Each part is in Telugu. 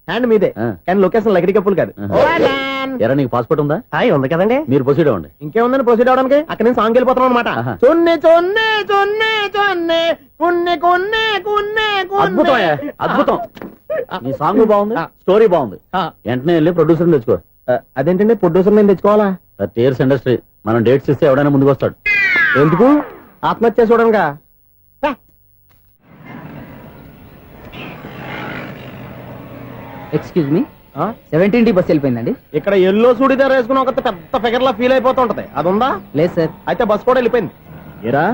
హ్యాండ్ మీదే కానీ లొకేషన్ లగడి కప్పులు కాదు. ఎరా నీకు పాస్పోర్ట్ ఉందా? ఉంది కదండి. మీరు ప్రొసీడ్ అవ్వండి. ఇంకేముందని ప్రొసీడ్ అవడానికి అక్కడ నేను సాంగ్ వెళ్ళిపోతాను అనమాట. చొన్నే చొన్నే చొన్నే చొన్నే కున్నే కున్నే కున్నే అద్భుతం అద్భుతం. నీ సాంగ్ బాగుంది, స్టోరీ బాగుంది. వెంటనే వెళ్ళి ప్రొడ్యూసర్ తెచ్చుకో. అదేంటండి ప్రొడ్యూసర్ నేను తెచ్చుకోవాలా? టీర్స్ ఇండస్ట్రీ మనం డేట్స్ ఇస్తే ఎవడైనా ముందుకు వస్తాడు. ఎందుకు? ఆత్మహత్య చూడనుగా. Excuse me, 17D bus వెళ్ళిపోయిందండి. ఇక్కడ ఎల్లో చూడిదార్ వేసుకుని ఒక పెద్ద ఫిగర్ లా ఫీల్ అయిపోతుంటది, అది ఉందా? లేదు సార్. అయితే బస్ కూడా వెళ్ళిపోయింది. ఏరా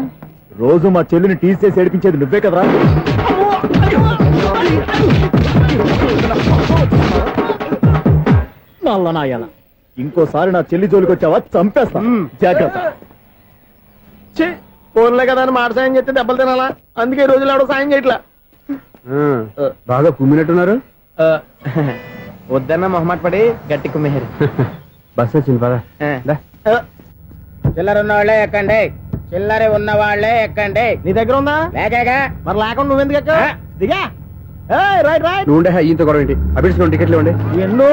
రోజు మా చెల్లిని టీస్ చేసి ఏడిపించేది నువ్వే కదరా? ఇంకోసారి నా చెల్లి జోలికి వచ్చావా చంపేస్తా, జాగ్రత్త. ఫోన్లే కదా అని మాట సాయం చేస్తే దెబ్బలు తినాలా? అందుకే ఈ రోజులు ఎవడో సాయం చేయట్లా. బాగా కుమ్మినట్టున్నారు. వద్దన్న మొహమాట పడి గట్టి కుమ్మేరు. బస్ వచ్చింది పద. చిల్లర ఉన్న వాళ్ళే ఎక్కండి, చిల్లర ఉన్న వాళ్ళే ఎక్కండి. నీ దగ్గర ఉందా? లేకగా. మరి లేకుండా నువ్వెందుకు ఎక్క? దిగా. Right right. నువ్వు ఈయంతో గొడవ ఏంటి? అభిడ్స్ టికెట్లు ఇవ్వండి. ఎన్నో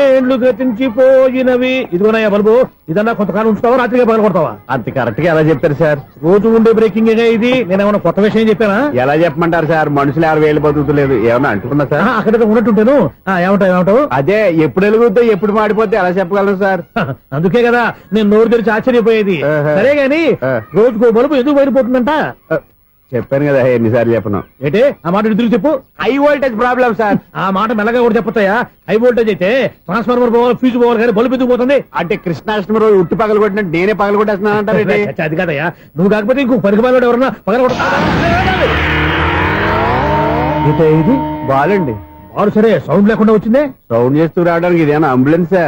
ఏళ్ళు గతించిపోయినవి. ఇదిగోనయ్యా బల్బు, ఇదన్నా కొంతకాలం ఉంచుతావా రాత్రిగా పగల కొడతావా? అంత కరెక్ట్ గా ఎలా చెప్తారు సార్? రోజు ఉండే బ్రేకింగ్ ఇది. నేనేమన్నా కొత్త విషయం చెప్పానా? ఎలా చెప్పమంటారు సార్? మనుషులు 60 వేలు బతుకుతలేదు. ఏమన్నా అంటున్నా సార్? అక్కడ ఉన్నట్టుంటాను. ఏమంటావు? అదే ఎప్పుడు వెలుగుతో ఎప్పుడు మాడిపోతే ఎలా చెప్పగలను సార్? అందుకే కదా నేను నోరు తెరిచి ఆశ్చర్యపోయేది. సరే గాని రోజుకో బల్బు ఎందుకు బయటపోతుందంట? చెప్పాను కదా ఎన్నిసార్లు చెప్పను. ఏంటే ఆ మాట ఎదురు చెప్పు. High voltage problem sir. ఆ మాట మెల్లగా కూడా చెప్పొస్తాయా? హై వోల్టేజ్ అయితే ట్రాన్స్ఫార్మర్ పోవాలి, ఫ్యూజ్ పోవాలి, కానీ బల్బు ఎందుకు పోతుంది? అంటే కృష్ణాష్టమి రోజు ఉట్టి పగలు కొట్టినట్టు నేనే పగలు కొట్టేస్తున్నానంటారు. అది కాదయ్యా, నువ్వు కాకపోతే ఇంకో పనికి బాలు ఎవరన్నా పగల కొట్ట. ఇది బాలండి. బాలు సరే సౌండ్ లేకుండా వచ్చిందే. సౌండ్ చేస్తూ రావడానికి ఇదేనా అంబులెన్సా?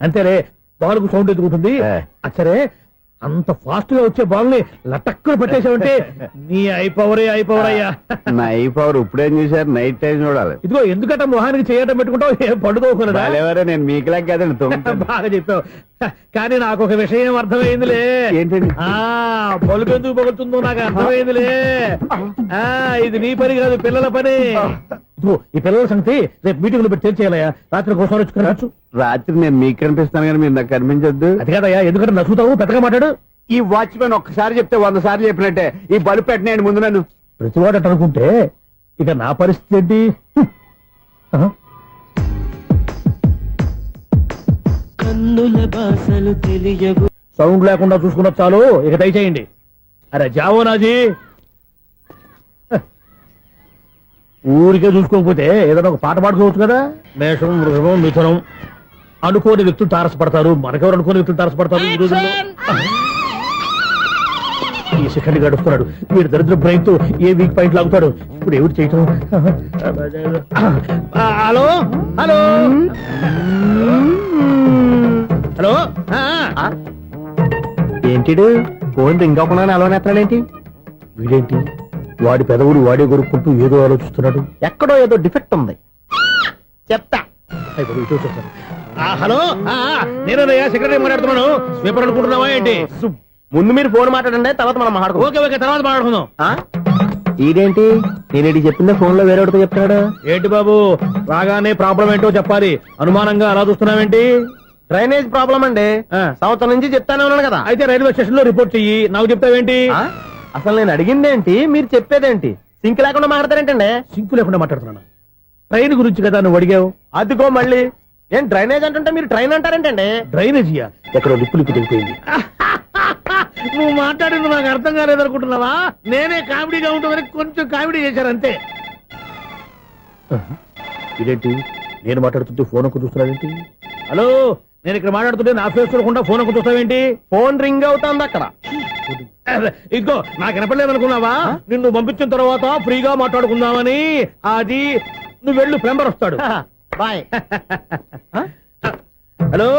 అంతేలే, బాలుకు సౌండ్ ఎదుగుతుంది. సరే అంత ఫాస్ట్ గా వచ్చే బాల్ని లటక్కులు పెట్టేసావంటే నీ అయిపవర్ అయ్యా. నా అయిపవర్ ఇప్పుడేం చూసారు? నైట్ టైం చూడాలి. ఇదిగో ఎందుకంటే మొహానికి చేయటం పెట్టుకుంటావు, ఏం పడుకోకుండా. నేను మీకులాగా కదండి. బాగా చెప్పావు. కానీ నాకు ఒక విషయం అర్థమైందిలే. ఏంటండి? బలుపు ఎందుకు పగులుతుందో నాకు అర్థమైందిలే. ఇది నీ పని కాదు, పిల్లల పని. ఈ పిల్లల సంగతి రేపు మీటింగ్ లో పెట్టి తెలిసేయాలయ్యా. రాత్రి కోసం వచ్చి రాత్రి నేను మీకు కనిపిస్తాను కానీ మీరు నాకు కనిపించొద్దు. అది కాదయ్యా, ఎందుకంటే నచ్చుతావు, పెద్దగా మాట్లాడు. ఈ వాచ్మెన్ ఒక్కసారి చెప్తే 100 సార్లు చెప్పినట్టే. ఈ బల్బు పెట్టినాయండి ముందు నన్ను. ప్రతివాడట అనుకుంటే ఇక నా పరిస్థితి ఏంటి? సౌండ్ లేకుండా చూసుకున్న చాలు, ఇక దయచేయండి. అరే జావో నాజీ, ఊరికే చూసుకోకపోతే ఏదైనా ఒక పాట పాడుకోవచ్చు కదా. మేషం, వృషభం, మిథునం అనుకోని వ్యక్తులు తారసపడతారు. మనకెవరు అనుకోని వ్యక్తులు తారసపడతారు ఈ రోజుల్లో. ఈ సెకండ్ గడుపుతున్నాడు వీడు దరిద్ర బ్రెయిన్ తో. ఏ వీక్ పాయింట్ లాగుతాడు ఇప్పుడు? ఎవరు చేయటం? Hello hello hello. ఏంటిడు ఫోన్ రింగ్ అవ్వకుండా అలవనేస్తాడేంటి? వీడేంటి వాడి పెదవులు వాడే కొరుక్కుంటూ ఏదో ఆలోచిస్తున్నాడు. ఎక్కడో ఏదో డిఫెక్ట్ ఉంది. చెప్తా. హలో, నేనయ్యా సెక్రటరీ మాట్లాడుతున్నాను. స్వీపర్ అనుకుంటున్నావా ఏంటి? ముందు మీరు ఫోన్ మాట్లాడండి, తర్వాత మనం మాట్లాడుకో. ఓకే తర్వాత మాట్లాడుకుందాం. ఇదేంటి నేనేటి చెప్పిందే ఫోన్ లో వేరేతో చెప్తాడు ఏంటి బాబు? రాగానే ప్రాబ్లం ఏంటో చెప్పాలి. అనుమానంగా అలా చూస్తున్నావేంటి? డ్రైనేజ్ ప్రాబ్లం అండి. సంవత్సరం నుంచి చెప్తానే ఉన్నాను కదా. అయితే రైల్వే స్టేషన్ లో రిపోర్ట్ చెయ్యి. నాకు చెప్తావేంటి? అసలు నేను అడిగిందేంటి, మీరు చెప్పేదేంటి? సింక్ లేకుండా మాట్లాడతారేంటండి? సింక్ లేకుండా మాట్లాడుతున్నాను. ట్రైన్ గురించి కదా నువ్వు అడిగావు. అదిగో మళ్ళీ ఏం డ్రైనేజ్ అంటుంటే మీరు ట్రైన్ అంటారేంటండి? డ్రైనేజీయా? ఎక్కడో లిప్పులు దిగిపోయింది. నువ్వు మాట్లాడింది నాకు అర్థం కాలేదనుకుంటున్నావా? నేనే కామెడీగా ఉంటుందని కొంచెం కామెడీ చేశారంతే. ఇదేంటి నేను మాట్లాడుతుంటే ఫోన్ ఒక్క చూస్తున్నావేంటి? హలో, నేను ఇక్కడ మాట్లాడుతుంటే నా ఫేస్ చూడకుండా ఫోన్ ఒక్క చూస్తావేంటి? ఫోన్ రింగ్ అవుతుంది అక్కడ. ఇదిగో నాకు వినపడలేదనుకున్నావా? నిన్ను పంపించిన తర్వాత ఫ్రీగా మాట్లాడుకుందామని. అది నువ్వు వెళ్ళు, ప్లంబర్ వస్తాడు. Bye. Hello,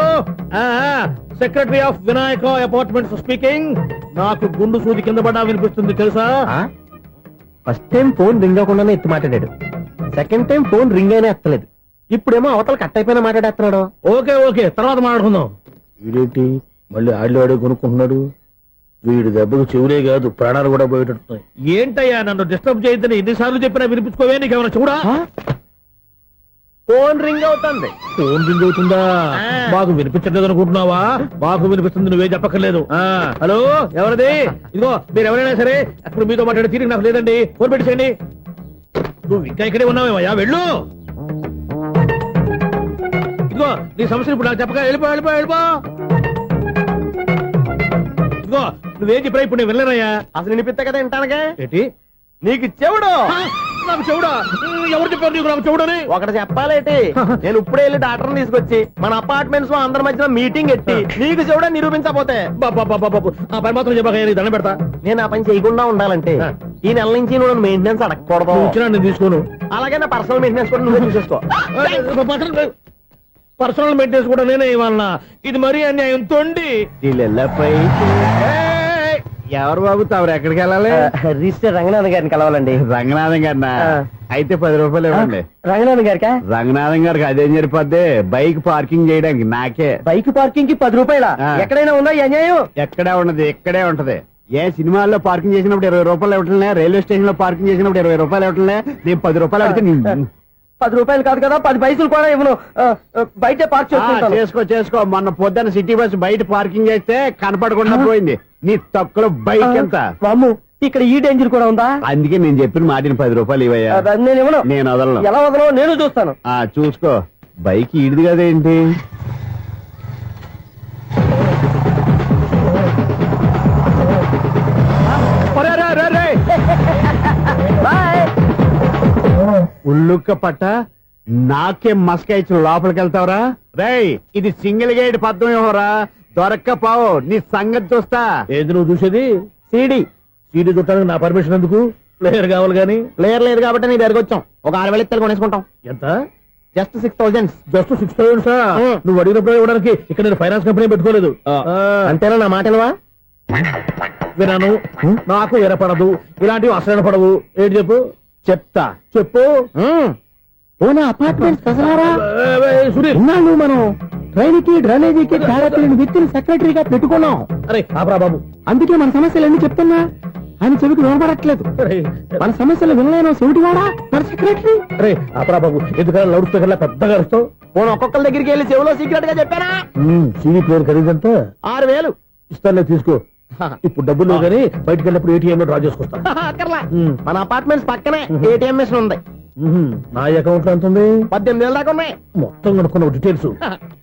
secretary of Vinayaka apartments speaking. నాకు గుండు సూది కింద పడ్డా వినిపిస్తుంది తెలుసా? ఫస్ట్ టైం ఫోన్ రింగ్ అవ్వకుండానే ఎత్తి మాట్లాడాడు. సెకండ్ టైం ఫోన్ రింగ్ అయినా ఎత్తలేదు. ఇప్పుడేమో అవతల కట్ అయిపోయినా మాట్లాడేస్తున్నాడు. ఓకే తర్వాత మాట్లాడుకుందాం. వీడేంటి మళ్ళీ ఆడిలో కొనుక్కుంటున్నాడు? వీడి దెబ్బకు చెవులే కాదు ప్రాణాలు కూడా పోయేటట్టున్నాయి. ఏంటయ్యా నన్ను డిస్టర్బ్ చేయొద్దని ఎన్నిసార్లు చెప్పినా వినిపించుకోవే? నీకేమైనా చూడా? ఫోన్ రింగ్ అవుతుంది. ఫోన్ రింగ్ అవుతుందా? ఆ. మాకు వినిపించట్లేదు అనుకుంటున్నావా? మాకు వినిపిస్తుంది, నువ్వే చెప్పక్కర్లేదు. హలో, ఎవరిది? ఇదిగో మీరు ఎవరైనా సరే ఇప్పుడు మీతో మాట్లాడే తీరిక నాకు లేదండి. ఫోన్ పెట్టేసేయండి. నువ్వు ఇంకా ఇక్కడే ఉన్నావేమయ్యా, వెళ్ళు. ఇదిగో నీ సమస్యలు ఇప్పుడు నాకు చెప్పక వెళ్ళిపో వెళ్ళిపో వెళ్ళిపో. ఇదిగో నువ్వేం చెప్పరా ఇప్పుడు నేను వెళ్ళానయ్యా. అసలు వినిపిస్తా కదా వింటానగా. ఏంటి నీకు చెవుడు ఆ, నాకు చెవుడా? ఎవరు చెప్పారు నీకు నాకు చెవుడని? ఒకటి చెప్పాలేటి. నేను ఇప్పుడే వెళ్ళి డాక్టర్ తీసుకొచ్చి మన అపార్ట్మెంట్స్ లో అందరి మధ్యన మీటింగ్ ఎట్టి నీకు చెవుడా నిరూపించకపోతే బాబు ఆ పని మాత్రం చెప్పక నీకు దండం పెడతా. నేను ఆ పని చేయకుండా ఉండాలంటే ఈ నెల నుంచి నువ్వు మెయింటెనెన్స్ అడగకూడదు. నువ్వు ఇచ్చినా నేను తీసుకోను. అలాగే నా పర్సనల్ మెయింటెనెన్స్ కూడా నువ్వే చూసేసుకో. పర్సనల్ మెయింటెనెన్స్ కూడా నేనే ఇవ్వాలన్నా? ఇది మరీ అన్యాయం తొండి. ఎవరు బాబు తమరు ఎక్కడికి వెళ్ళాలి? రిజిస్టర్ రంగనాథ్ గారిని కలవాలండి. రంగనాథం గారినా? అయితే 10 రూపాయలు ఇవ్వండి. రంగనాథ్ గారికా? రంగనాథం గారికి అదేం సరిపోద్ది, బైక్ పార్కింగ్ చేయడానికి నాకే. బైక్ పార్కింగ్ కి 10 రూపాయల? ఆ. ఎక్కడైనా ఉందా ఈ అన్యాయం? ఎక్కడే ఉన్నది, ఇక్కడే ఉంటది. ఏ సినిమాల్లో పార్కింగ్ చేసినప్పుడు 20 రూపాయలు ఇవ్వట్లే, రైల్వే స్టేషన్ లో పార్కింగ్ చేసినప్పుడు 20 రూపాయలు ఇవ్వట్లే, నేను 10 రూపాయలు అడిగితే 10 రూపాయలు కాదు కదా, 10 పైసలు కూడా ఇవ్వను. బయట పార్క్ చేసుకుంటాను. చేసుకో. మొన్న పొద్దున్న సిటీ బస్ బయట పార్కింగ్ చేస్తే కనపడకుండా పోయింది. నీ తక్కువ బైక్ ఎంత? మాము ఇక్కడ ఈ డేంజర్ కూడా ఉందా? అందుకే నేను చెప్పిన మాటిని 10 రూపాయలు ఇవ్వయ్యా. నేను ఇవ్వను. నేను వదలను. ఎలా వదలో నేను చూస్తాను. చూసుకో. బైక్ ఈడిది కదేంటి? ఉల్లుక్క పట్ట నాకే మస్క ఇచ్చిన లోపలికి వెళ్తావరా? రేయ్, ఇది సింగిల్ గేట్ పద్మం ఇవ్వరా, దొరక్కపోవు నీ సంగతి చూస్తా. ఏది నువ్వు చూసేది? సీడీ చుట్టానికి నా పర్మిషన్ ఎందుకు? ప్లేయర్ కావాలి గాని. ప్లేయర్ లేదు కాబట్టి నీ దగ్గరకు వచ్చాం. ఒక 6,000 ఇత్తలు కొనేసుకుంటాం. ఎంత? జస్ట్ 6,000. జస్ట్ 6,000. నువ్వు అడిగినప్పుడు ఇవ్వడానికి ఇక్కడ నేను ఫైనాన్స్ కంపెనీ పెట్టుకోలేదు. అంతేనా నా మాటలువా? విన్నాను, నాకు ఎరపడదు, ఇలాంటివి అసలు పడవు. ఏంటి చెప్పు? చెప్తా. చెప్పు. అపార్ట్మెంట్ సునీల్, నువ్వు మనం ట్రైన్కి డ్రైనేజీకి తేడాలని వ్యక్తిని సెక్రటరీగా పెట్టుకున్నాం. అరే ఆపరా బాబు. అందుకే మన సమస్యలన్నీ చెప్తున్నా. ఆయన చెవికి వినపడట్లేదు. అరే, మన సమస్యలు వినలేను చెవిటివాడా మన సెక్రటరీ. అరే ఆపరా బాబు, ఎందుకన్నా లౌడ్ స్పీకర్ లా పెద్దగా అరుస్తావు? పోను ఒక్కొక్కరి దగ్గరికి వెళ్ళి చెవిలో సీక్రెట్ గా చెప్పానా? CV player ఖరీదంతా 6,000. ఇస్తానులే, తీసుకో. ఇప్పుడు డబ్బులు లేవు కానీ బయటకు వెళ్ళినప్పుడు ఏటీఎం లో డ్రా చేసుకొస్తా. అక్కర్లా. మన అపార్ట్మెంట్స్ పక్కనే ఏటీఎం మిషన్ ఉంది. నా అకౌంట్ లో ఎంత ఉంది? 18,000 దాకా ఉన్నాయి. మొత్తం కనుక్కున్న డీటెయిల్స్.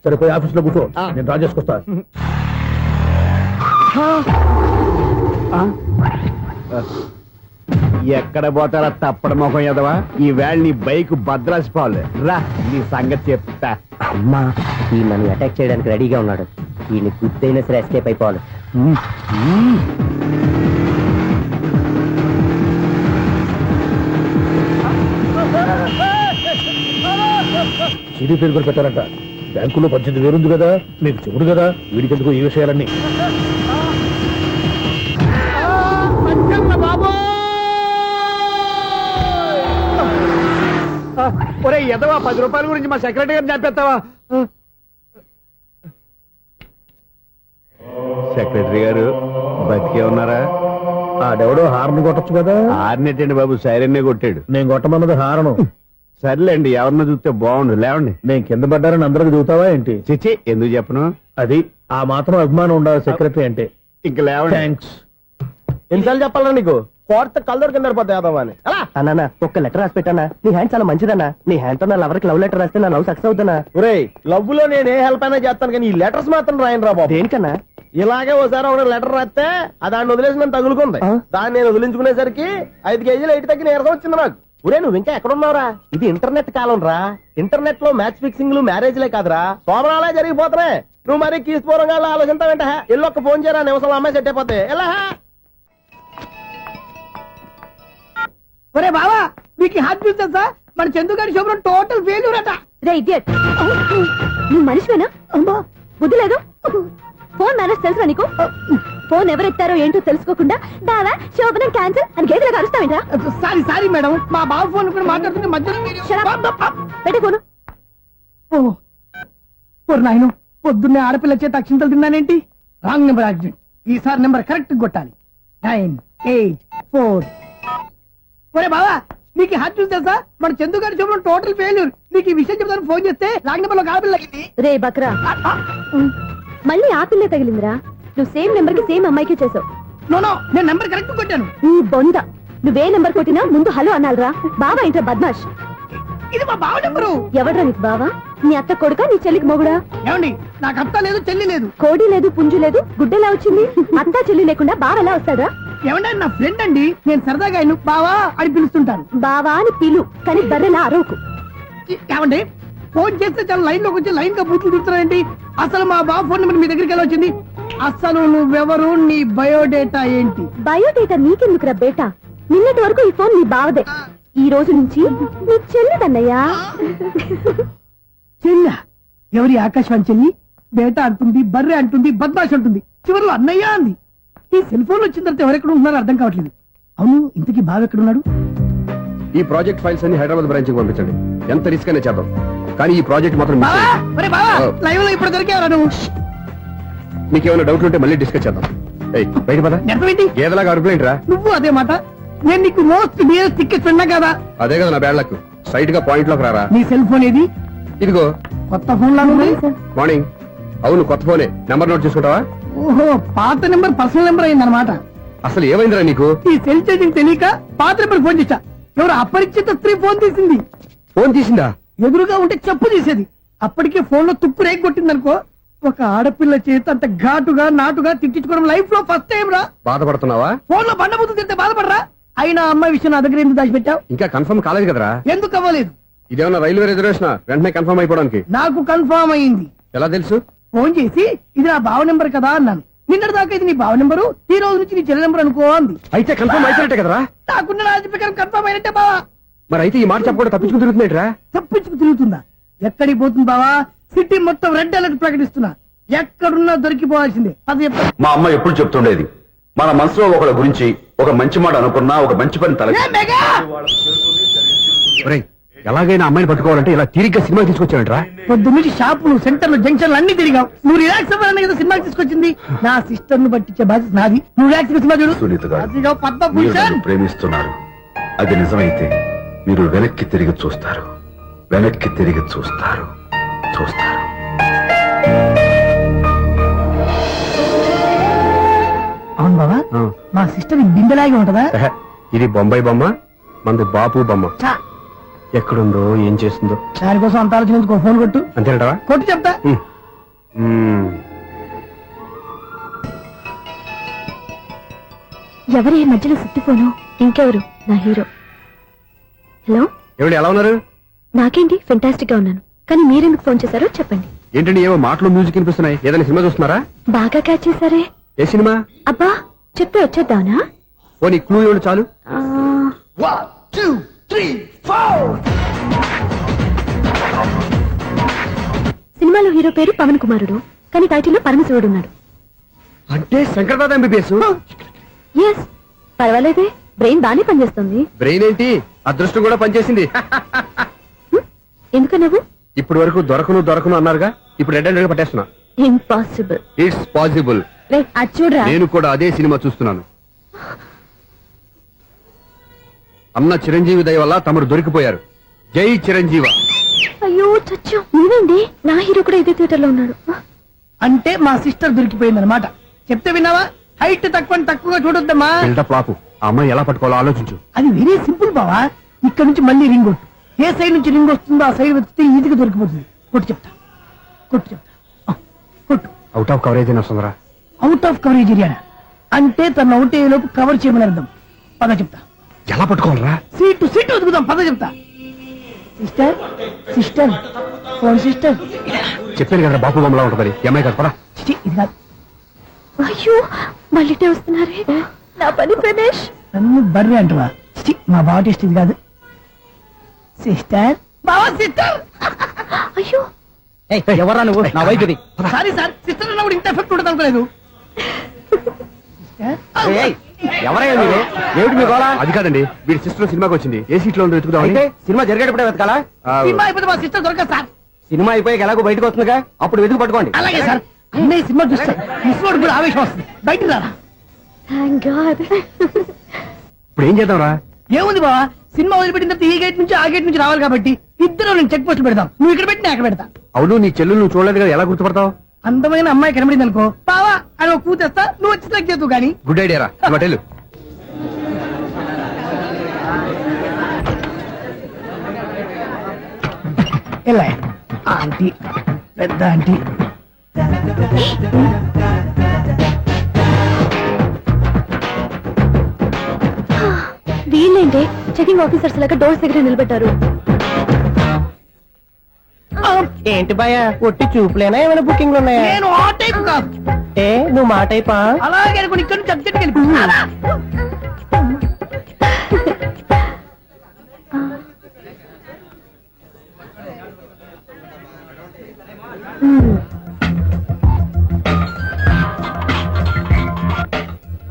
సరిపోయి ఆఫీస్ లో కూర్చో, నేను డ్రా చేసుకొస్తా. ఎక్కడ పోతారా తప్పడ మొఖం ఎదవా? ఈ వేళ నీ బైక్ భద్రాసి పోవాలి. రా, నీ సంగతి చెప్తా. అమ్మా, ఈ నన్ను అటాక్ చేయడానికి రెడీగా ఉన్నాడు. ఈయన గుద్దైనా సరే ఎస్కేప్ అయిపోవాలి. సిడీ పేరు కూడా పెట్టారంట. బ్యాంకులో 18,000 ఉంది కదా, మీకు చెవుడు కదా, వీడికెందుకు ఈ విషయాలన్నీ? ఒరే ఎదవా, 10 రూపాయల గురించి మా సెక్రటరీ గారిని చంపేస్తావా? సెక్రటరీ గారు బతికే ఉన్నారా? ఆడెవడో హార్న్ కొట్టచ్చు కదా. ఆరినెట్టండి బాబు, సైరన్నే కొట్టాడు. నేను కొట్టమన్నది హారను. సర్లేండి, ఎవరన్నా చూస్తే బాగుండు. లేవండి. నేను కింద పడ్డారని అందరికి చూతావా ఏంటి? చిచ్చి, ఎందుకు చెప్పను? అది ఆ మాత్రం అభిమానం ఉండాలి సెక్రటరీ అంటే. ఇంక లేవండి. థ్యాంక్స్. ఎన్నిసార్లు చెప్పాలా నీకు? కోర్త కలర్ కింద పడతాయి యాదవాని. అన్నా ఒక్క లెటర్ రాసి పెట్టానా? నీ హ్యాండ్ చాలా మంచిదన్నా. నీ హ్యాండ్ తో నా లవర్కి లవ్ లెటర్ రాస్తే నా లవ్ సక్సెస్ అవుతానా? ఒరేయ్, లవ్ లో నేను ఏ హెల్ప్ అయినా చేస్తాను కానీ ఈ లెటర్స్ మాత్రం రాయను రా బాబు. దేనికన్నా? ఇలాగే ఓసారి ఒక లెటర్ రాస్తే దాన్ని వదిలేసి నన్ను తగులుకుంది. దాన్ని నేను వదిలించుకునేసరికి 5 కేజీలు 8 తగ్గి నీరసం వచ్చింది నాకు. ఒరే, నువ్వు ఇంకా ఎక్కడున్నావురా? ఇది ఇంటర్నెట్ కాలం రా. ఇంటర్నెట్ లో మ్యాచ్ ఫిక్సింగ్లు మ్యారేజ్లే కాదురా, సోమరాలే జరిగిపోతున్నాయి. నువ్వు మరి కీస్పూరంగా ఆలోచించావంట. ఎల్లొక్క ఫోన్ చేయరా, నిమిషంలో అమ్మాయి సెట్ అయిపోతాయి. ఎలా? ఒరే బావా, మీకు హార్ట్ చూస్తా మన చందుగారి శుభ్రం టోటల్ ఫెయిల్యూర్ అట. రే ఇడియట్, నువ్వు మనిషివేనా? బుద్ధి లేదు. ఫోన్ మేనేజ్ తెలుసా నీకు? ఫోన్ ఎవరెత్తారో ఏంటో తెలుసుకోకుండా బావా శోభనం క్యాన్సిల్ అని గేదెలకు అరుస్తావేంట్రా? సారీ మేడం, మా బావ ఫోన్ కూడా మాట్లాడుతుంటే మధ్యలో మీరు- పెట్టే ఫోను. ఓ నాయను, పొద్దున్నే ఆడపిల్ల చేత అక్షింతలు తిన్నానేంటి? Wrong number accident. ఈసారి నెంబర్ కరెక్ట్ కొట్టాలి. 9, 8, 4. ఒరే బావా, నీకు హార్ట్ చూసి తెలుసా? మన చందు గారి చూపడం టోటల్ ఫెయిల్యూర్. నీకు ఈ విషయం చెప్తాను ఫోన్ చేస్తే రాంగ్ నెంబర్ లో ఆడపిల్ల తగ్గింది. రే బక్రా, మళ్ళీ ఆ పిల్లే తగిలిందిరా. నువ్వు సేమ్ నెంబర్ కి సేమ్ అమ్మాయికే చేసావు. నో నేను నెంబర్ కరెక్ట్ కొట్టాను. నీ బొంద, నువ్వే నెంబర్ కొట్టినా ముందు హలో అనాలిరా. బావా ఇంట్లో బద్మాష్. ఇది మా బావ నెంబరు. ఎవడ్రా నీకు బావా? నీ అత్త కొడుక, నీ చెల్లికి మొగుడా? ఏమండి, నాకు అత్త లేదు చెల్లి లేదు. కోడి లేదు పుంజు లేదు, గుడ్డెలా వచ్చింది? అత్త చెల్లి లేకుండా బావ ఎలా వస్తాడా? ఏమండి, నా ఫ్రెండ్ అండి. నేను సరదాగా ఆయన బావా అని పిలుస్తుంటాను. బావా అని పిలు, కానీ బర్రెలా అరవకు. ఏమండి, ఫోన్ చేస్తే చాలా లైన్ లోకి వచ్చి లైన్ గా బూతులు తిడుతున్నాయండి. అసలు మా బావ ఫోన్ నెంబర్ మీ దగ్గరికి ఎలా వచ్చింది? అసలు నువ్వెవరు, నీ బయోడేటా ఏంటి? బయోడేటా నీకెందుకురా బేటా? నిన్నటి వరకు ఈ ఫోన్ నీ బావదే. ఈ రోజు నుంచి నీ చెల్లిదన్నయ్యా. చెల్ల ఎవరి? ఆకాశవాణి చెల్లి. బేటా అంటుంది, బర్రె అంటుంది, బద్మాష్ అంటుంది, చివరిలో అన్నయ్య అంది. ఈ సెల్ ఫోన్ వచ్చిన తర్వాత ఎవరెక్కడ ఉంటున్నారో అర్థం కావట్లేదు. అవును, ఇంతకీ బావ ఎక్కడున్నాడు? ఈ ప్రాజెక్ట్ ఫైల్స్ అన్ని హైదరాబాద్ బ్రాంచ్ కి పంపించండి. ఎంత రిస్క్ అయినా చేద్దాం, కానీ ఈ ప్రాజెక్ట్ మాత్రం మిస్ బావా, చేయొద్దు. ఒరే బావా, లైవ్ లో ఇప్పుడు దొరికేవరా నువ్వు? మీకు ఏమైనా డౌట్లు ఉంటే మళ్ళీ డిస్కస్ చేద్దాం. ఏయ్, బయట పద. నెప్పవేంటి? గేదలాగా అరుపులేంట్రా? నువ్వు అదే మాట. నేను నీకు మోస్ట్ డియరెస్ట్ టికెట్స్ ఉన్నా కదా. అదే కదా నా బ్యాడ్ లక్. స్ట్రైట్ గా పాయింట్ లోకి రారా. నీ సెల్ ఫోన్ ఏది? ఇదిగో. కొత్త ఫోన్ లా ఉంది. మార్నింగ్. అవును, కొత్త ఫోనే. నెంబర్ నోట్ చేసుకుంటావా? ఓహో, పాత నెంబర్ పర్సనల్ నెంబర్ అయిందన్నమాట. అసలు ఏమైందిరా నీకు? ఈ సెల్ చేసింగ్ తెలియక పాత నెంబర్ ఫోన్ చేశా. ఎవరు అపరిచిత స్త్రీ ఫోన్ తీసింది. ఫోన్ తీసిందా? ఎదురుగా ఉంటే చెప్పు తీసేది. అప్పటికే ఫోన్ లో తుక్కు రేగి కొట్టిందనుకో. ఒక ఆడపిల్ల చేత అంత ఘాటుగా నాటుగా తిట్టించుకోవడం లైఫ్ లో ఫస్ట్ టైం రా. బాధపడుతున్నావా? ఫోన్ లో బండబుద్ధి తింటే బాధపడరా? అయినా అమ్మాయి విషయం నా దగ్గర ఎందుకు దాచిపెట్టావు? ఇంకా కన్ఫర్మ్ కాలేదు కదరా. ఎందుకు అవ్వలేదు? ఇదేమన్నా రైల్వే రిజర్వేషన్? వెంటనే కన్ఫర్మ్ అయిపోవడానికి. నాకు కన్ఫర్మ్ అయింది. ఎలా తెలుసు? ఫోన్ చేసి ఇది నా బావ నెంబర్ కదా అన్నాను. నిన్నటి దాకా ఇది నీ బావ నెంబరు, ఈ రోజు నుంచి నీ చెల్లి నెంబర్ అనుకో అంది. అయితే కన్ఫర్మ్ అయిపోయినట్టే కదరా. నాకున్న రాజు ప్రకారం కన్ఫర్మ్ అయినట్టే బావా. మరి అయితే ఈ మాట చెప్పకుండా తప్పించుకుని తిరుగుతున్నట్రా? తప్పించుకు తిరుగుతుందా? ఎక్కడికి పోతుంది బావా? సిటీ మొత్తం రెడ్ అలర్ట్ ప్రకటిస్తున్నా. ఎక్కడున్నా దొరికిపోవాల్సిందే. అది చెప్తా. మా అమ్మ ఎప్పుడు చెప్తుండేది, మన మనసులో ఒకళ్ళ గురించి ఒక మంచి మాట అనుకున్నా ఒక మంచి పని తల ఏ మెగా! ఒరేయ్, ఎలాగైనా అమ్మాయిని పట్టుకోవాలంటే ఇలా తీరిగ్గా సినిమా తీసుకొచ్చాడంట్రా. పొద్దు నుంచి షాపులు, సెంటర్లు, జంక్షన్లు అన్ని తిరిగావు. నువ్వు రిలాక్స్ అవ్వాలని కదా సినిమాకి తీసుకొచ్చింది. నా సిస్టర్ ను పట్టించే బాధ్యత నాది. నువ్వు రిలాక్స్ సినిమా చూడు. సునీత గారు, అదిగో మీరు పద్మభూషణ్. నన్ను ప్రేమిస్తున్నారు. అది నిజమైతే మీరు వెనక్కి తిరిగి చూస్తారు, వెనక్కి తిరిగి చూస్తారు, చూస్తారు. అవును బావా, ఆ. మా సిస్టర్ బిందెలాగే ఉంటదా? ఎహె, ఇది బొంబాయి బొమ్మ, మంది బాపు బొమ్మ. చా, ఎక్కడుందో ఏం చేస్తుందో. దానికోసం అంత ఆలోచన. ఫోన్ కొట్టు. అంతేనటవా? కొట్టు చెప్తా. ఎవరి ఈ మధ్యలో సుత్తి ఫోను? ఇంకెవరు? నా హీరో. హలో, ఎవరు ఎలా ఉన్నారు? నాకేంటి ఫెంటాస్టిక్ గా ఉన్నాను, కానీ మీరెందుకు ఫోన్ చేశారో చెప్పండి. ఏంటండి ఏవో మాటలు మ్యూజిక్ వినిపిస్తున్నాయి? ఏదైనా సినిమా చూస్తున్నారా? బాగా క్యాచ్ చేశారే. ఏ సినిమా? అబ్బా, చెప్తే వచ్చేద్దానా? ఓ నీ క్లూ ఇవ్వండి చాలు. సినిమాలో హీరో పేరు పవన్ కుమారుడు, కానీ టైటిల్లో పరమశివుడు ఉన్నాడు. అంటే శంకర్దాద ఎంబీబీఎస్. ఎస్, పర్వాలేదే, బ్రెయిన్ బానే పనిచేస్తుంది. బ్రెయిన్ ఏంటి, అదృష్టం కూడా పనిచేసింది. ఎందుకన్నావు? ఇప్పటి వరకు దొరకను అన్నారుగా, ఇప్పుడు రెడ్ హ్యాండెడ్ గా పట్టేస్తున్నా. ఇంపాసిబుల్. It's possible. అది చూడరా. నేను కూడా అదే సినిమా చూస్తున్నాను. అన్న చిరంజీవి దయ వల్ల తమరు దొరికిపోయారు. జై చిరంజీవ. అయ్యో చచ్చు, నీవేంటి? నా హీరో కూడా ఇదే థియేటర్ లో ఉన్నాడు. అంటే మా సిస్టర్ దొరికిపోయింది అనమాట. చెప్తే విన్నావా? హైట్ తక్కువగా చూడొద్దమ్మా. బిల్డప్ లాపు. ఆ అమ్మాయి ఎలా పట్టుకోవాలో ఆలోచించు. అది వెరీ సింపుల్ బావా. ఇక్కడ నుంచి మళ్ళీ రింగ్ కొట్టు. ఏ సైడ్ నుంచి రింగ్ వస్తుందో ఆ సైడ్ వెతికితే ఈజీగా దొరికిపోతుంది. కొట్టు చెప్తా. ఆ, కొట్టు. అవుట్ ఆఫ్ కవరేజ్ అయినా వస్తుందరా? అవుట్ ఆఫ్ కవరేజ్ ఏరియా అంటే తన అవుట్ అయ్యే లోపు కవర్ చేయమని అర్థం. పద చెప్తా. ఎలా పట్టుకోవాలరా? సీటు వెతుకుదాం. పద చెప్తా. Sister phone sister. చెప్పాను కదా బాపు బొమ్మలా ఉంటుందని. అమ్మాయి కదా పరా. చిచి, ఇది కాదు. అయ్యో, మళ్ళీ వస్తున్నారే. నా పని ప్రమేష్. నన్ను బర్రె అంటవా? చిచి, మా బావ టేస్ట్ ఇది కాదు. సిస్టర్, బావా సిస్టర్. అయ్యో, ఎవరా నువ్వు? నా వైపు ఇది. సారీ సార్, సిస్టర్ అన్నప్పుడు ఇంత ఎఫెక్ట్ ఉండదు అనుకోలేదు. ఎవరయ్యా మీరు? ఏమిటి మీ గోళ? అది కాదండి, వీడి సిస్టర్ సినిమాకి వచ్చింది. ఏ సీట్ లో ఉందో వెతుకుదామని. అయితే సినిమా జరిగేటప్పుడే వెతకాలా? సినిమా అయిపోతే మా సిస్టర్ దొరకదు సార్. సినిమా అయిపోయాక ఎలాగో బయటకు వస్తుందిగా, అప్పుడు వెతుకు పట్టుకోండి. అలాగే సార్. అన్నయ్య సినిమా చూస్తారు, ముసలోడు కూడా ఆవేశం వస్తుంది. బయట రారా. Thank God. ఇప్పుడు ఏం చేద్దాంరా? ఏముంది బావా, సినిమా వదిలిపెట్టిన తర్వాత ఈ గేట్ నుంచి ఆ గేట్ నుంచి రావాలి కాబట్టి ఇద్దరు నేను చెక్ పోస్ట్ పెడతాం. నువ్వు ఇక్కడ పెట్టి నేను అక్కడ పెడతా. అవును నీ చెల్లు నువ్వు చూడలేదు కదా, ఎలా గుర్తుపడతావు? అందమైన అమ్మాయి కనబడింది అనుకో, బావా అని ఒక కూతేస్తా, నువ్వు వచ్చి సెలెక్ట్ చేద్దు కానీ. గుడ్ ఐడియా రా, హోటల్. ఎలా ఆంటీ, పెద్ద ఆంటీ. వీళ్ళేంటి చెకింగ్ ఆఫీసర్స్ లాగా డోర్స్ దగ్గర నిలబెట్టారు. ఏంటి భయ ఒట్టి చూపులేనా ఏమైనా బుకింగ్లు ఉన్నాయా? నేను ఆ టైప్ కాదు. ఏ నువ్వు మా టైపా? అలాగే అనుకుని ఇక్కడ నుంచి అర్జెంట్కి వెళ్ళిపో.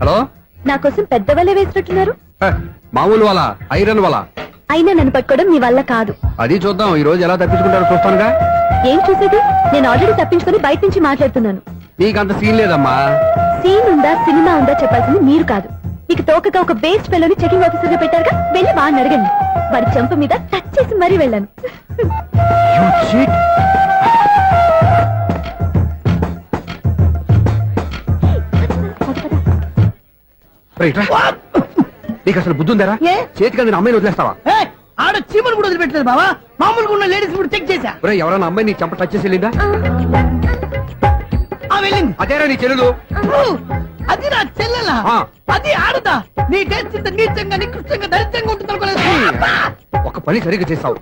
హలో, నా కోసం పెద్ద వలే వేసినట్టున్నారు. మామూలు వాళ్ళ ఐరన్ వాళ్ళ అయినా నన్ను పట్టుకోవడం మీ వల్ల కాదు. అది చూద్దాం ఈ రోజు ఎలా తప్పించుకుంటారో చూస్తానుగా. ఏం చూసేది? నేను ఆల్రెడీ తప్పించుకొని బయట నుంచి మాట్లాడుతున్నాను. నీకంత సీన్ లేదమ్మా. సీన్ ఉందా సినిమా ఉందా చెప్పాల్సింది మీరు కాదు. మీకు తోకగా ఒక బేస్ట్ ఫెలోని చెకింగ్ ఆఫీసర్ గా పెట్టారుగా, వెళ్ళి వాడిని అడగండి. వాడి చెంప మీద టచ్ చేసి మరీ వెళ్ళాను. నీకు అసలు బుద్ధి ఉందారా? ఏ? చేతికి అందిన అమ్మాయిని వదిలేస్తావా? ఏయ్, ఆడ చీమలు కూడా వదిలిపెట్టలేదు బావా. మామూలుగా ఉన్న లేడీస్ కూడా చెక్ చేశా. ఎవరైనా అమ్మాయి నీ చెంప టచ్ చేసి వెళ్ళిందా? ఆ వెళ్ళింది. అదేరా నీ చెల్లెలు. అది నా చెల్లెలా? ఆ. అది ఆడదా? నీ టేస్ట్ ఇంత నీచంగా నికృష్టంగా దరిద్రంగా ఉంటుంది అనుకోలేదు. ఒక పని సరిగ్గా చేస్తావు.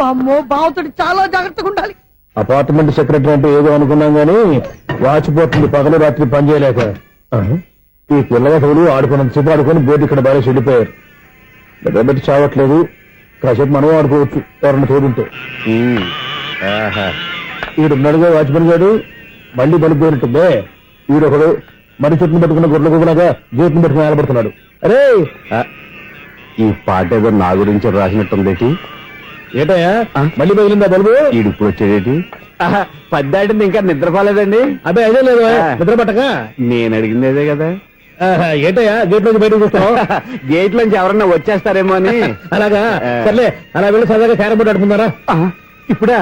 అమ్మో, బావతోటి చాలా జాగ్రత్తగా ఉండాలి. అపార్ట్మెంట్ సెక్రటరీ అంటే ఏదో అనుకున్నాం గానీ వాచిపోతుంది పగలు రాత్రి పని చేయలేక. ఈ పిల్లగతులు ఆడుకున్నంత సేపు ఆడుకొని బోర్డు ఇక్కడ బాగా చెడిపోయారు. నిద్రబెట్టి చావట్లేదు. కాసేపు మనం ఆడుకోవచ్చు ఎవరన్నా తోడుంటే. ఈడున్నాడుగా వాచ్మెన్ గారు, మళ్ళీ బలిపోయినట్టుందే. ఈడొకడు మరి చెట్టును పెట్టుకున్న గొడ్ల గుబలాగా గేట్ను పెట్టుకుని నిలబడుతున్నాడు. అరే, ఈ పాట ఏదో నా గురించి రాసినట్టుంది. ఏటయ్యా మళ్ళీ పగిలిందా బల్బు? ఈడు ఇప్పుడు వచ్చేదేటి? పద్దాటింది ఇంకా నిద్రపోలేదండి. అదే అదే లేదు నిద్ర పట్టక. నేను అడిగింది అదే కదా. ఏటయ్యా గేట్ నుంచి బయటకు చూస్తావు? గేట్ లోంచి ఎవరన్నా వచ్చేస్తారేమో అని. అలాగా, సర్లే అలా వెళ్ళి సరదాగా క్యారం బోర్డు ఆడుకుందారా? ఇప్పుడా?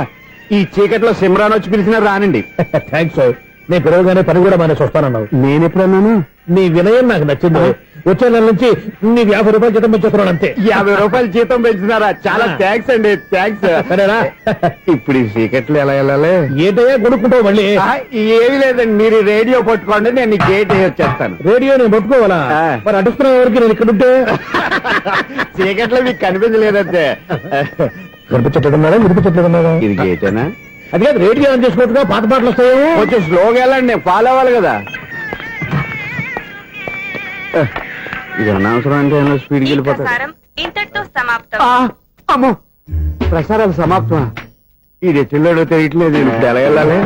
ఈ చీకట్లో సిమ్రాన్ వచ్చి పిలిచినా రానండి. థ్యాంక్స్. నేను పిలవగానే పని కూడా మానేసి వస్తానన్నావు. నేను ఎప్పుడన్నాను? నీ వినయం నాకు నచ్చింది. వచ్చే నెల నుంచి నీకు 50 రూపాయలు జీతం పెంచుతున్నాను అంతే. 50 రూపాయలు జీతం పెంచుతున్నారా? చాలా థ్యాంక్స్ అండి, థ్యాంక్స్. సరేనా? ఇప్పుడు ఈ చీకట్లు ఎలా వెళ్ళాలి? ఏంటయ్యా కొనుక్కుంటావు మళ్ళీ? ఏమీ లేదండి, మీరు రేడియో పట్టుకోండి, నేను గేట్ వచ్చేస్తాను. రేడియో నేను పట్టుకోవాలా? మరి అడుస్తున్న వరకు నేను ఇక్కడ ఉంటే చీకట్లో మీకు కనిపించలేదంటే. కనిపించట్లేదన్నారా వినిపించట్లేదన్నారా? ఇది గేటేనా? అది కాదు, రేడియో ఆన్ చేసుకోవచ్చుగా, పాత పాటలు వస్తాయి. కొంచెం స్లోగా వెళ్ళండి, నేను ఫాలో అవ్వాలి కదా. ఇది అనవసరం అంటే స్పీడ్కి వెళ్ళిపోతాడు. ఇంతటితో సమాప్తం. అమ్మో, ప్రసారాలు సమాప్తం. ఇది ఎట్టిల్లాడో తెలియట్లేదు. ఇప్పుడు ఎలా వెళ్ళాలి?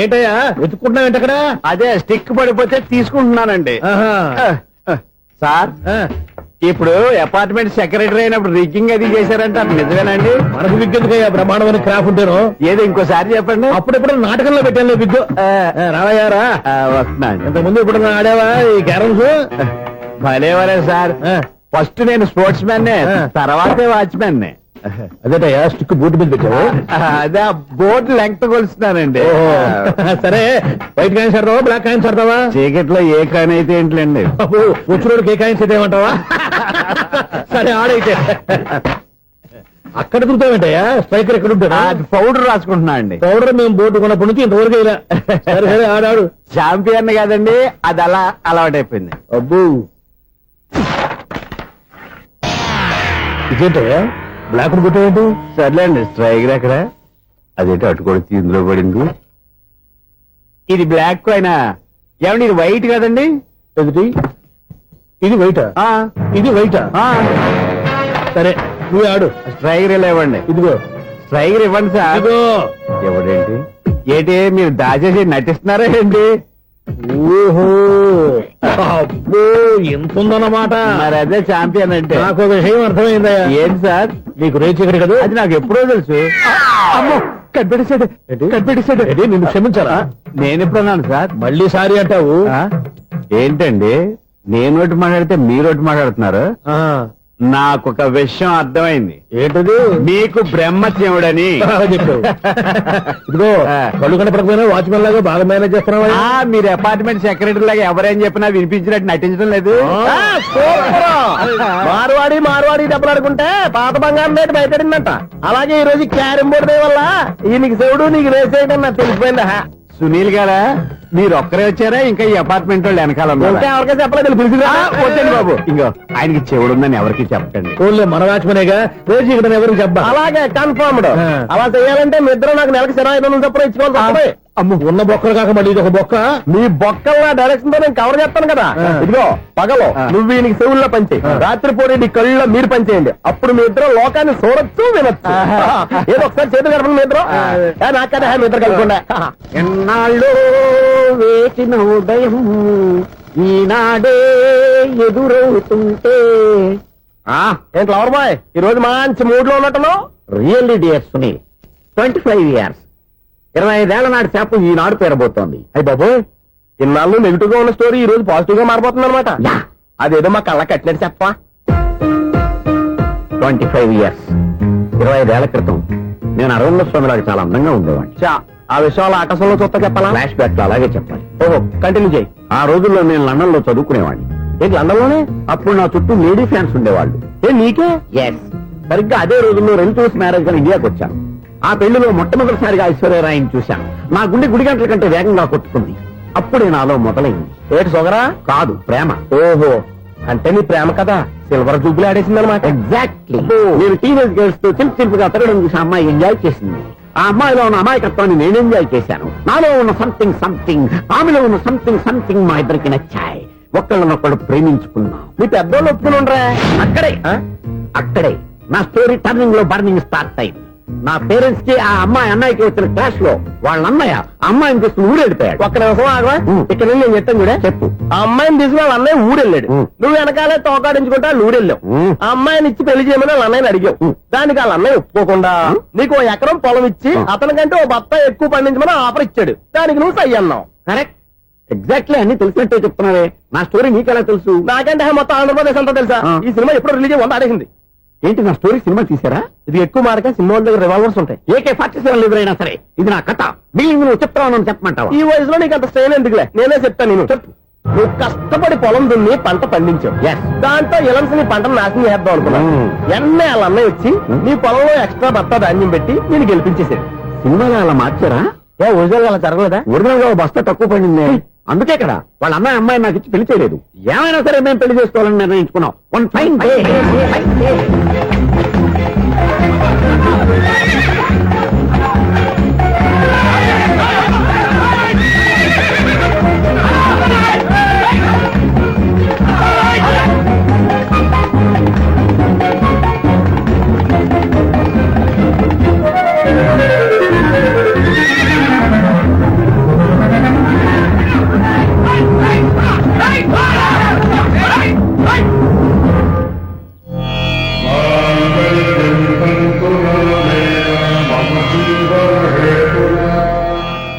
ఏంటయ్యా వెతుక్కుంటున్నావు ఏంటక్కడ? అదే స్టిక్ పడిపోతే తీసుకుంటున్నానండి. సార్, ఇప్పుడు అపార్ట్మెంట్ సెక్రటరీ అయినప్పుడు రిగ్గింగ్ అది చేశారంటే అది నిజమేనండి? మనకు విగ్గెందుకయ్యా బ్రహ్మాండమైన క్రాఫ్ ఉంటాను. ఏదో ఇంకోసారి చెప్పండి. అప్పుడెప్పుడు నాటకంలో పెట్టాను విగ్గు. రావయ్యారా? వస్తున్నాను. ఇంతకుముందు ఇప్పుడు ఆడావా ఈ క్యారమ్స్? భలేవరే సార్. ఫస్ట్ నేను స్పోర్ట్స్ మ్యాన్, తర్వాతే వాచ్మెన్. అదేటయ్యా స్టిక్ బూట్ మీద పెట్టావు? అదే బోర్డు లెంగ్త్ కొలుస్తున్నానండి. సరే, వైట్ కాయిన్స్ ఆడతావా బ్లాక్ కాయిన్స్ ఆడతావా? చీకట్లో ఏ కాయిన్ అయితే ఏంటండి? వచ్చినోడికి ఏ కాయిన్స్ అయితే ఏమంటావా? సరే ఆడైతే. అక్కడ దొరుకుతావేంటయ్యా? స్ట్రైకర్ ఎక్కడ ఉంటాడా? పౌడర్ రాసుకుంటున్నా అండి. పౌడర్ మేము బోర్డు కొన్నప్పటి నుంచి ఇంతవరకు ఇలా. సరే సరే ఆడాడు. చాంపియన్ కాదండి, అది అలా అలవాటైపోయింది. అబ్బు, ఇదేంటయ్యా బ్లాక్ కొట్టేంటి? సర్లేండి, స్ట్రైకర్ ఎక్కడ? అదేంటి అటుకొడితే ఇందులో పడింది. ఇది బ్లాక్ కాయినా? ఏమండి ఇది వైట్ కదండి? ఎదుటి ఇది వైటా? ఇది వైటా? సరే నువ్వు ఆడు. స్ట్రైకర్ ఇలా ఇవ్వండి. ఇదిగో స్ట్రైకర్ ఇవ్వండి సార్. ఇదిగో. ఎవడేంటి? ఏంటి మీరు దాచేసి నటిస్తున్నారా ఏంటి? ఓహో, అబ్బో ఎంత ఉందన్నమాట. మరి అదే చాంపియన్ అంటే. నాకు ఒక విషయం అర్థమైందయ్యా. ఏంటి సార్? నీకు రేచి ఇక్కడ కదా? అది నాకు ఎప్పుడో తెలుసు. అమ్మో, కనిపెట్టేశాడు, కనిపెట్టేశాడు. నిన్ను క్షమించాలా? నేను ఎప్పుడన్నాను సార్? మళ్ళీ సారీ అంటావు? ఏంటండి నేను మాట్లాడితే మీరు మాట్లాడుతున్నారు ఆ, నాకు ఒక విషయం అర్థమైంది. ఏంటది మీకు బ్రహ్మత్యముడని బాగా చెప్పావు. ఇదిగో కళ్ళు కనపడకపోయినా వాచ్మెన్ లాగా బాగా మేనేజ్ చేస్తున్నావా? మీరు అపార్ట్మెంట్ సెక్రటరీ లాగా ఎవరేం చెప్పినా వినిపించినట్టు నటించడం లేదు. మార్వాడి దెబ్బలాడుకుంటే పాత బంగారం రేటు బయటడిందంట. అలాగే ఈ రోజు క్యారం బోర్డు దే వల్ల ఈయనకి శివుడు నీకు రేసేయడం నాకు తెలిసిపోయిందా. సునీల్ గారా మీరు ఒక్కరే వచ్చారా ఇంకా ఈ అపార్ట్మెంట్ వాళ్ళు వెనకాల ఉన్నారా? ఇంకా ఎవరికైనా చెప్పలేదు పిలిచిరా. వద్దండి బాబు, ఇంకో ఆయనకి చెవుడుందని ఎవరికి చెప్పకండి. ఓన్లీ మన వాచ్మెనేగా రోజు ఇక్కడ ఎవరికి చెప్పా. అలాగే కన్ఫర్మ్డ్. అలా చేయాలంటే మీ ఇద్దరు నాకు నెలకు 25,000 చొప్పున ఇచ్చుకోవాలి తప్పదు. అమ్మ ఉన్న బొక్కలు కాక మళ్ళీ ఇది ఒక బొక్క. మీ బొక్కల్లా డైరెక్షన్ తో నేను కవర్ చేస్తాను కదా. ఇదిగో పగలో నువ్వు ఈయనకి చెవుల్లో పంచే, రాత్రిపూట నీ కళ్ళలో మీరు పనిచేయండి. అప్పుడు మీ ఇద్దరు లోకాన్ని చూడొచ్చు వినొచ్చు. ఏదో ఒకసారి చేతులు కలపండి మీ ఇద్దరు. నాకు కదా మీ ఇద్దరు కలపకుండా. ఎన్నాళ్ళు వేసిన ఉదయం ఈనాడే ఎదురవుతుంటే. ఏంటి లవర్ బాయ్ ఈ రోజు మంచి మూడ్ లో ఉన్నట్టున్నావు. రియల్లీ డియర్ సునీల్, 25 years 25 ఏళ్ల నాటి చేప ఈనాడు పేరబోతోంది. అయ్యి బాబు ఇన్నాళ్ళు నెగిటివ్ గా ఉన్న స్టోరీ ఈ రోజు పాజిటివ్ గా మారిపోతుంది అనమాట. అదేదో మా కళ్ళ కట్టినట్టు చెప్పా. 25 years 25 ఏళ్ల క్రితం నేను అరవింద స్వామిలాగా చాలా అందంగా ఉండేవాడిని. చా ఆ విషయాలు ఆకాశంలో చూస్తా చెప్పాలా. ఫ్లాష్ బ్యాక్ అలాగే చెప్పాలి. ఓహో కంటిన్యూ చేయి. ఆ రోజుల్లో నేను లండన్ లో చదువుకునేవాడిని. ఏంటి లండన్ లోనే? అప్పుడు నా చుట్టూ లేడీ ఫ్యాన్స్ ఉండేవాళ్ళు. నీకే? ఎస్, సరిగ్గా అదే రోజుల్లో రిలేటివ్స్ మ్యారేజ్ గా ఇండియాకి వచ్చాను. ఆ పెళ్లిలో మొట్టమొదటిసారిగా ఐశ్వర్యరాయని చూశాను. నా గుండె గుడి గంటల కంటే వేగంగా కొట్టుకుంది. అప్పుడే నాలో మొదలైంది. ఏటి సొగరా? కాదు, ప్రేమ. ఓహో అంటే నీ ప్రేమ కదా సిల్వర్ జూబులు ఆడేసింది అనమాట. ఎగ్జాక్ట్లీ. నేను టీనేజ్ గర్ల్స్ తో చిలుపుగా తిరగడం చూసి అమ్మాయి ఎంజాయ్ చేసింది. ఆ అమ్మాయిలో ఉన్న అమాయకత్వాన్ని నేను ఎంజాయ్ చేశాను. నాలో ఉన్న సంథింగ్ ఆమెలో ఉన్న సంథింగ్ మా ఇద్దరికి నచ్చాయి. ఒక్కళ్ళనొక్కడు ప్రేమించుకున్నాం. మీ పెద్దోళ్ళు ఒప్పుకుని ఉండరా? అక్కడే నా స్టోరీ టర్నింగ్ లో బర్నింగ్ స్టార్ట్ అయింది. నా పేరెంట్స్ కి ఆ అమ్మాయి అన్నయ్యకి వచ్చిన క్లాష్ లో వాళ్ళ అన్నయ్య అమ్మాయిని తీసుకుని ఊరెళ్ళిపోయాడు. ఒక్క నిమిషం ఆగవా. ఇక్కడ నేను చెప్తాను కూడా చెప్పు. ఆ అమ్మాయిని తీసుకుని వాళ్ళ అన్నయ్య ఊరెళ్ళాడు. నువ్వు వెనకాలే తోకాడించుకుంటా ఊరెళ్ళావు. ఆ అమ్మాయిని ఇచ్చి పెళ్లి చేయమని వాళ్ళ అన్నయ్యని అడిగావు. దానికి వాళ్ళ అన్నయ్య ఒప్పుకోకుండా నీకు 1 ఎకరం పొలం ఇచ్చి అతనికంటే 1 బత్త ఎక్కువ పండించమని ఆఫర్ ఇచ్చాడు. దానికి నువ్వు సై అన్నావు. కరెక్ట్, ఎగ్జాక్ట్లీ అన్ని తెలిసినట్టే చెప్తున్నావే. నా స్టోరీ నీకెలా తెలుసు? నాకంటే మొత్తం ఆంధ్రప్రదేశ్ అంతా తెలుసా. ఈ సినిమా ఎప్పుడు రిలీజ్ 100 ఆడేసింది. ఏంటి నా స్టోరీ సినిమా తీసారా? ఇది ఎక్కువ మార్కే సినిమా వాళ్ళ దగ్గర రివాల్వర్స్ ఉంటాయి. AK-47 ఎదురైనా సరే ఇది నా కథ. బిల్డింగ్ నువ్వు చెప్తావు చెప్పమంటావా? ఈ వయసులో నీకు అంత స్ట్రెయిన్ ఎందుకులే, నేనే చెప్తాను. నేను చెప్పు. నువ్వు కష్టపడి పొలం దున్ని పంట పండించావు. దాంతో ఇలన్స్ నీ పంటను నాశనం చేద్దాం అనుకున్నావు. ఎన్నే వాళ్ళ అన్నయ్య వచ్చి నీ పొలంలో ఎక్స్ట్రా బత్తా ధాన్యం పెట్టి నేను గెలిపించేసాడు. సినిమాలో అలా మార్చారా? ఒరిజినల్ అలా జరగలేదా? ఒరిజినల్ గా బస్తా తక్కువ పడింది. అందుకే కదా వాళ్ళ అమ్మాయి నాకు ఇచ్చి పెళ్లి చేయలేదు. ఏమైనా సరే మేము పెళ్లి చేసుకోవాలని నిర్ణయించుకున్నాం. One fine day.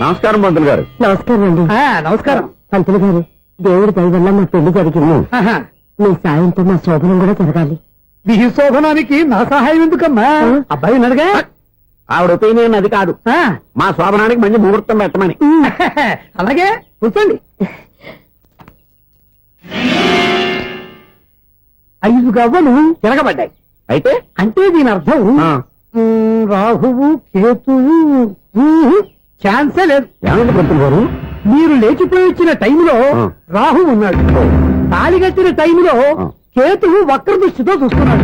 నమస్కారం పంతులు గారు. నమస్కారం అండి. నమస్కారం. పంతులు గారు, దేవుడి దయ వల్ల మా పెళ్లి జరిగింది. మీ సాయంతో మా శోభనం కూడా జరగాలి. ఈ శోభనానికి నా సహాయం ఎందుకమ్మా? అబ్బాయి నడగా. ఆవిడ ఒపీనియన్ అది కాదు. మా శోభనానికి మంచి ముహూర్తం పెట్టమని. అలాగే కూర్చోండి. 5 గవ్వలు తిరగబడ్డాయి. అయితే అంటే దీని అర్థం రాహువు కేతువు ఛాన్సే లేదు. ఏమండి పంతులు గారు, మీరు లేచిపోయి వచ్చిన టైంలో రాహు ఉన్నాడు. తాళిగట్టిన టైంలో కేతువు వక్ర దృష్టితో చూస్తున్నాడు.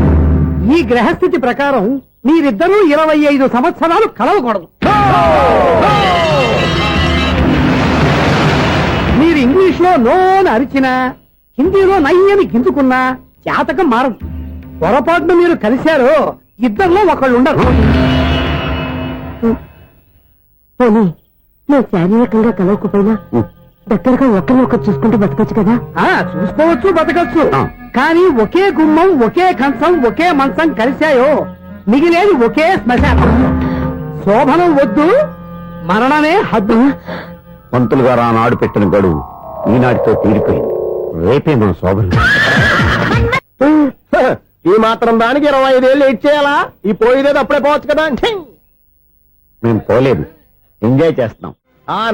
ఈ గ్రహస్థితి ప్రకారం మీరిద్దరూ 25 సంవత్సరాలు కలవకూడదు. మీరు ఇంగ్లీష్ లో నోని అరిచినా, హిందీలో నయ్యని గింజుకున్నా జాతకం మారదు. పొరపాటున మీరు కలిశారో ఇద్దరిలో ఒకళ్ళు ఉండరు. పోనీ మేము శారీరకంగా కలవకపోయినా దగ్గరగా ఒకరినొకరు చూసుకుంటూ బతకొచ్చు కదా. చూసుకోవచ్చు, బతకచ్చు. కానీ ఒకే గుమ్మం, ఒకే కంచం, ఒకే మంచం కలిశాయో మిగిలేది ఒకే శ్మశానం. శోభనం వద్దు, మరణమే హద్దు. పంతులు గారు ఆనాడు పెట్టిన గడువు ఈనాటితో తీరిపోయింది. రేపే మన శోభనం. ఈ మాత్రం దానికి 25 ఏళ్ళు ఇచ్చేయాలా? ఈ పోయేదేదో అప్పుడే పోవచ్చు కదా. మేము పోలేదు, ఎంజాయ్ చేస్తున్నాం.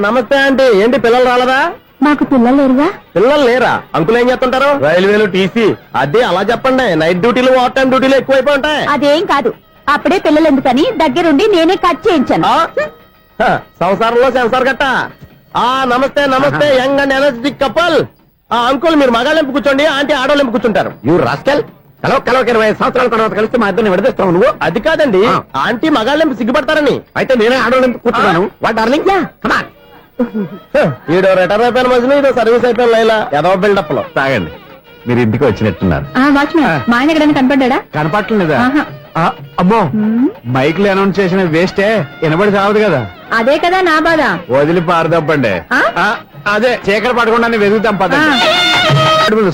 నమస్తే ఆంటీ. ఏంటి పిల్లలు రాలదా? మాకు పిల్లలు లేరుగా. పిల్లలు లేరా? అంకులు ఏం చేస్తుంటారు? రైల్వేలు టీసీ. అదే అలా చెప్పండి. నైట్ డ్యూటీలు ఓవర్ టైం డ్యూటీలు ఎక్కువైపోయి ఉంటాయి. అదేం కాదు, అప్పుడే పిల్లలు ఎందుకని దగ్గరుండి నేనే కట్ చేయించాను. సంసారంలో సెన్సార్ గట్ట. నమస్తే నమస్తే, young and energetic couple. Uncle మీరు మగాళ్ళెంపు కూర్చోండి, ఆంటీ ఆడోళ్ళెంపు కూర్చుంటారు. యూ రాస్కెల్, కలవక 20 సంవత్సరాల తర్వాత కలిస్తే మా ఇద్దరిని విడదీస్తావు నువ్వు. అది కాదండి, ఆంటీ మగాళ్ళెంపు సిగ్గుపడతారని. అయితే నేనే ఆడవాళ్ళని కూర్చున్నాను. What darling, come on. ఈడో రిటైర్ అయిపోయిన మధ్యలో ఇదో సర్వీస్ అయిపోయిన లైలా ఏదో బిల్డప్ లో. తాగండి, మీరు ఇంటికి వచ్చినట్టున్నారు. వాచ్మెన్ మా ఆయన ఎక్కడైనా కనపడ్డా? కనపట్లేదా? అమ్మో, మైక్ లో అనౌన్స్ చేసిన వేస్టే, వినబడి సావదు కదా. అదే కదా నా బాధ. వదిలి పారదప్పండి. అదే చీకటి పడకుండా వెతుకుతాం పదండి.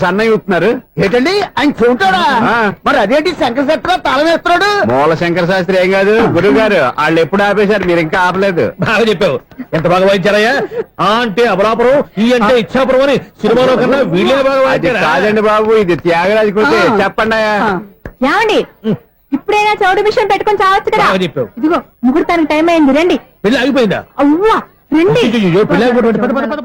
సన్నయ్య చూస్తున్నారు ఏంటండి ఆయన చూంటాడా? మరి అదేంటి శంకర్ శెట్టిలో తాళం వేస్తున్నాడు? మూల శంకర శాస్త్రి ఏం కాదు గురువు గారు, వాళ్ళు ఎప్పుడు ఆపేశారు, మీరు ఇంకా ఆపలేదు. బాగా చెప్పావు. ఎంత బాగా వాయించారయ్యా. ఆ అంటే అబలాపురం, ఈ అంటే ఇచ్చాపురం అని సినిమాలో కన్నా వీళ్ళే బాగా అది వాయించారా? కాదండి బాబు, ఇది త్యాగరాజు కృతి. చెప్పండి. ఏమండి, ఇప్పుడైనా చౌడు విషయం పెట్టుకొని చావచ్చు కదా. బాగా చెప్పావు. ఇదిగో ముహూర్తానికి టైం అయింది, రండి. పెళ్లి ఆగిపోయిందా? అవ్వా రండి. అయ్యయ్యో, పెళ్లి ఆగిపోయింది. పద, పద, పద.